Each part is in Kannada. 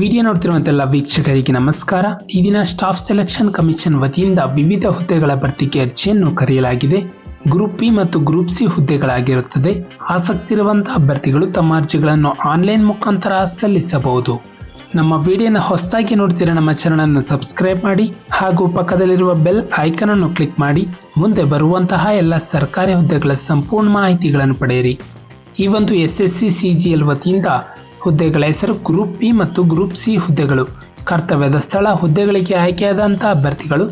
ವಿಡಿಯೋ ನೋಡ್ತಿರುವಂತೆಲ್ಲ ವೀಕ್ಷಕರಿಗೆ ನಮಸ್ಕಾರ. ಈ ದಿನ ಸ್ಟಾಫ್ ಸೆಲೆಕ್ಷನ್ ಕಮಿಷನ್ ವತಿಯಿಂದ ವಿವಿಧ ಹುದ್ದೆಗಳ ಭರ್ತಿಗೆ ಅರ್ಜಿಯನ್ನು ಕರೆಯಲಾಗಿದೆ. ಗ್ರೂಪ್ ಬಿ ಮತ್ತು ಗ್ರೂಪ್ ಸಿ ಹುದ್ದೆಗಳಾಗಿರುತ್ತದೆ. ಆಸಕ್ತಿ ಇರುವಂತಹ ಅಭ್ಯರ್ಥಿಗಳು ತಮ್ಮ ಅರ್ಜಿಗಳನ್ನು ಆನ್ಲೈನ್ ಮುಖಾಂತರ ಸಲ್ಲಿಸಬಹುದು. ನಮ್ಮ ವಿಡಿಯೋನ ಹೊಸದಾಗಿ ನೋಡ್ತಿರೋ ನಮ್ಮ ಚಾನೆಲ್ ಅನ್ನು ಸಬ್ಸ್ಕ್ರೈಬ್ ಮಾಡಿ ಹಾಗೂ ಪಕ್ಕದಲ್ಲಿರುವ ಬೆಲ್ ಐಕಾನ್ ಅನ್ನು ಕ್ಲಿಕ್ ಮಾಡಿ ಮುಂದೆ ಬರುವಂತಹ ಎಲ್ಲ ಸರ್ಕಾರಿ ಹುದ್ದೆಗಳ ಸಂಪೂರ್ಣ ಮಾಹಿತಿಗಳನ್ನು ಪಡೆಯಿರಿ. ಈ ಒಂದು SSC CGL ವತಿಯಿಂದ ಹುದ್ದೆಗಳ ಹೆಸರು ಗ್ರೂಪ್ ಬಿ ಮತ್ತು ಗ್ರೂಪ್ ಸಿ ಹುದ್ದೆಗಳು. ಕರ್ತವ್ಯದ ಸ್ಥಳ ಹುದ್ದೆಗಳಿಗೆ ಆಯ್ಕೆಯಾದಂತಹ ಅಭ್ಯರ್ಥಿಗಳು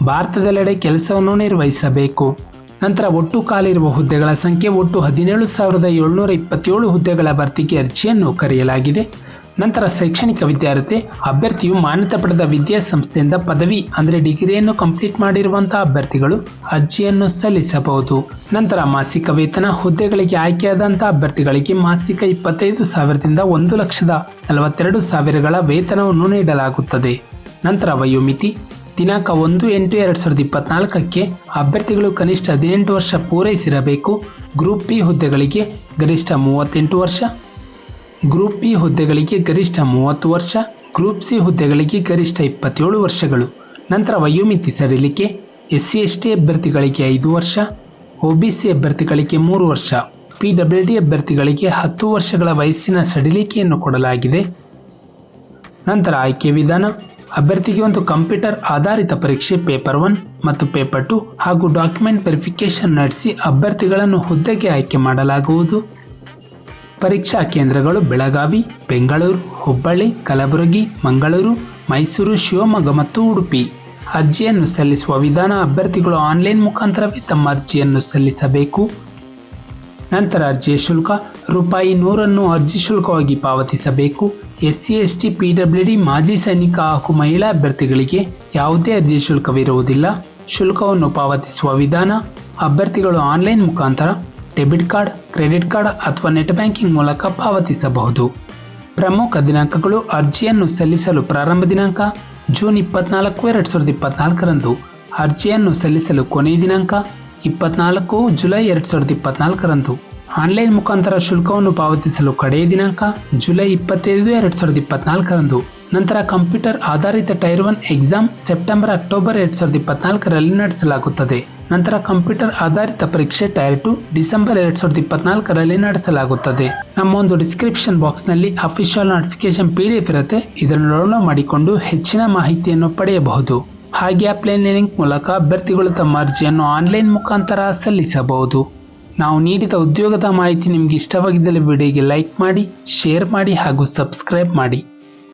ಭಾರತದೆಲ್ಲೆಡೆ ಕೆಲಸವನ್ನು ನಿರ್ವಹಿಸಬೇಕು. ನಂತರ ಒಟ್ಟು ಖಾಲಿರುವ ಹುದ್ದೆಗಳ ಸಂಖ್ಯೆ ಒಟ್ಟು 17,727 ಹುದ್ದೆಗಳ ಭರ್ತಿಗೆ ಅರ್ಜಿಯನ್ನು ಕರೆಯಲಾಗಿದೆ. ನಂತರ ಶೈಕ್ಷಣಿಕ ವಿದ್ಯಾರ್ಥಿ ಅಭ್ಯರ್ಥಿಯು ಮಾನ್ಯತೆ ಪಡೆದ ವಿದ್ಯಾಸಂಸ್ಥೆಯಿಂದ ಪದವಿ ಅಂದರೆ ಡಿಗ್ರಿಯನ್ನು ಕಂಪ್ಲೀಟ್ ಮಾಡಿರುವಂತಹ ಅಭ್ಯರ್ಥಿಗಳು ಅರ್ಜಿಯನ್ನು ಸಲ್ಲಿಸಬಹುದು. ನಂತರ ಮಾಸಿಕ ವೇತನ ಹುದ್ದೆಗಳಿಗೆ ಆಯ್ಕೆಯಾದಂತಹ ಅಭ್ಯರ್ಥಿಗಳಿಗೆ ಮಾಸಿಕ 25,000ದಿಂದ 1,42,000ಗಳ ವೇತನವನ್ನು ನೀಡಲಾಗುತ್ತದೆ. ನಂತರ ವಯೋಮಿತಿ ದಿನಾಂಕ 1/8/2024ಕ್ಕೆ ಅಭ್ಯರ್ಥಿಗಳು ಕನಿಷ್ಠ 18 ವರ್ಷ ಪೂರೈಸಿರಬೇಕು. ಗ್ರೂಪ್ ಬಿ ಹುದ್ದೆಗಳಿಗೆ ಗರಿಷ್ಠ 38 ವರ್ಷ, ಗ್ರೂಪ್ ಬಿ ಹುದ್ದೆಗಳಿಗೆ ಗರಿಷ್ಠ 30 ವರ್ಷ, ಗ್ರೂಪ್ ಸಿ ಹುದ್ದೆಗಳಿಗೆ ಗರಿಷ್ಠ 27 ವರ್ಷಗಳು. ನಂತರ ವಯೋಮಿತಿ ಸಡಿಲಿಕೆ SC/ST ಅಭ್ಯರ್ಥಿಗಳಿಗೆ 5 ವರ್ಷ, OBC ಅಭ್ಯರ್ಥಿಗಳಿಗೆ 3 ವರ್ಷ, PWD ಅಭ್ಯರ್ಥಿಗಳಿಗೆ 10 ವರ್ಷಗಳ ವಯಸ್ಸಿನ ಸಡಿಲಿಕೆಯನ್ನು ಕೊಡಲಾಗಿದೆ. ನಂತರ ಆಯ್ಕೆ ವಿಧಾನ ಅಭ್ಯರ್ಥಿಗೆ ಒಂದು ಕಂಪ್ಯೂಟರ್ ಆಧಾರಿತ ಪರೀಕ್ಷೆ ಪೇಪರ್ 1 ಮತ್ತು ಪೇಪರ್ 2 ಹಾಗೂ ಡಾಕ್ಯುಮೆಂಟ್ ವೆರಿಫಿಕೇಶನ್ ನಡೆಸಿ ಅಭ್ಯರ್ಥಿಗಳನ್ನು ಹುದ್ದೆಗೆ ಆಯ್ಕೆ ಮಾಡಲಾಗುವುದು. ಪರೀಕ್ಷಾ ಕೇಂದ್ರಗಳು ಬೆಳಗಾವಿ, ಬೆಂಗಳೂರು, ಹುಬ್ಬಳ್ಳಿ, ಕಲಬುರಗಿ, ಮಂಗಳೂರು, ಮೈಸೂರು, ಶಿವಮೊಗ್ಗ ಮತ್ತು ಉಡುಪಿ. ಅರ್ಜಿಯನ್ನು ಸಲ್ಲಿಸುವ ವಿಧಾನ ಅಭ್ಯರ್ಥಿಗಳು ಆನ್ಲೈನ್ ಮುಖಾಂತರವೇ ತಮ್ಮ ಅರ್ಜಿಯನ್ನು ಸಲ್ಲಿಸಬೇಕು. ನಂತರ ಅರ್ಜಿಯ ಶುಲ್ಕ ₹100 ಅರ್ಜಿ ಶುಲ್ಕವಾಗಿ ಪಾವತಿಸಬೇಕು. SC/ST PWD ಮಾಜಿ ಸೈನಿಕ ಹಾಗೂ ಮಹಿಳಾ ಅಭ್ಯರ್ಥಿಗಳಿಗೆ ಯಾವುದೇ ಅರ್ಜಿ ಶುಲ್ಕವಿರುವುದಿಲ್ಲ. ಶುಲ್ಕವನ್ನು ಪಾವತಿಸುವ ವಿಧಾನ ಅಭ್ಯರ್ಥಿಗಳು ಆನ್ಲೈನ್ ಮುಖಾಂತರ ಡೆಬಿಟ್ ಕಾರ್ಡ್, ಕ್ರೆಡಿಟ್ ಕಾರ್ಡ್ ಅಥವಾ ನೆಟ್ ಬ್ಯಾಂಕಿಂಗ್ ಮೂಲಕ ಪಾವತಿಸಬಹುದು. ಪ್ರಮುಖ ದಿನಾಂಕಗಳು ಅರ್ಜಿಯನ್ನು ಸಲ್ಲಿಸಲು ಪ್ರಾರಂಭ ದಿನಾಂಕ ಜೂನ್ 24, 2024ರಂದು. ಅರ್ಜಿಯನ್ನು ಸಲ್ಲಿಸಲು ಕೊನೆಯ ದಿನಾಂಕ 24 ಜುಲೈ 2024ರಂದು. ಆನ್ಲೈನ್ ಮುಖಾಂತರ ಶುಲ್ಕವನ್ನು ಪಾವತಿಸಲು ಕಡೆಯ ದಿನಾಂಕ ಜುಲೈ 25, 2024ರಂದು. ನಂತರ ಕಂಪ್ಯೂಟರ್ ಆಧಾರಿತ ಟೈರ್ 1 ಎಕ್ಸಾಮ್ ಸೆಪ್ಟೆಂಬರ್ ಅಕ್ಟೋಬರ್ 2024ರಲ್ಲಿ ನಡೆಸಲಾಗುತ್ತದೆ. ನಂತರ ಕಂಪ್ಯೂಟರ್ ಆಧಾರಿತ ಪರೀಕ್ಷೆ ಟೈರ್ 2 ಡಿಸೆಂಬರ್ 2024ರಲ್ಲಿ ನಡೆಸಲಾಗುತ್ತದೆ. ನಮ್ಮ ಒಂದು ಡಿಸ್ಕ್ರಿಪ್ಷನ್ ಬಾಕ್ಸ್ನಲ್ಲಿ ಅಫಿಷಿಯಲ್ ನೋಟಿಫಿಕೇಶನ್ PDF ಇರುತ್ತೆ. ಇದನ್ನು ಡೌನ್ಲೋಡ್ ಮಾಡಿಕೊಂಡು ಹೆಚ್ಚಿನ ಮಾಹಿತಿಯನ್ನು ಪಡೆಯಬಹುದು. ಹಾಗೆ ಅಪ್ಲೈ ಲಿಂಕ್ ಮೂಲಕ ಅಭ್ಯರ್ಥಿಗಳು ತಮ್ಮ ಅರ್ಜಿಯನ್ನು ಆನ್ಲೈನ್ ಮುಖಾಂತರ ಸಲ್ಲಿಸಬಹುದು. ನಾವು ನೀಡಿದ ಉದ್ಯೋಗದ ಮಾಹಿತಿ ನಿಮಗೆ ಇಷ್ಟವಾಗಿದ್ದಲ್ಲಿ ವಿಡಿಯೋಗೆ ಲೈಕ್ ಮಾಡಿ, ಶೇರ್ ಮಾಡಿ ಹಾಗೂ ಸಬ್ಸ್ಕ್ರೈಬ್ ಮಾಡಿ.